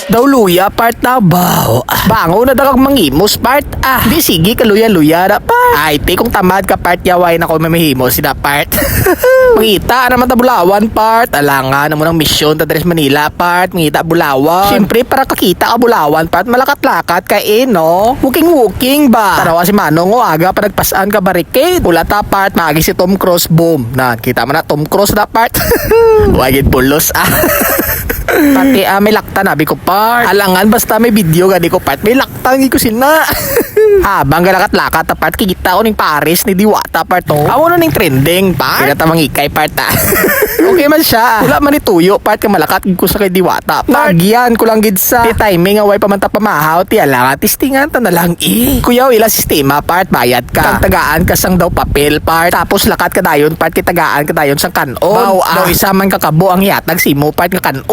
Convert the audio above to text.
daw luya part na baw. Bango na dakag mangimos part. Di sige kaluya-luya na part. Ay, te kung tamad ka part yaway na ko mamihimos sina part. Mangita naman ta Bulawan part. Alangan naman ang misyon ta Tres Manila part. Mangita Bulawan. Siyempre para kakita ka Bulawan part malakat-lakat ka no. Walking ba? Tarawa si Manong o aga pa nagpasaan ka barricade. Pula ta part maagi si Tom Cruise boom. Na kita man na Tom Cruise na part. Wagid pulos Pati may laktan abi ko part. Alangan basta may video gani ko part. May laktan gi ko sina. Habang galakat-lakat ta part kita ko ning Paris ni Diwata part to. Amo na ning trending part. Kaya ta mangikay part Okay man siya. Wala man ni tuyo part ka malakat gid ko sa kay Diwata. Nagyan ko lang gid sa ti timing away pa man ta pamahaw ti ala testingan ta na lang Kuya ila sistema part bayad ka. Tagaan ka sang daw papel part. Tapos lakat ka dayon part kitagaan ka dayon sang kanon. Daw isa man kakabo ang yatag simo part ka kanon.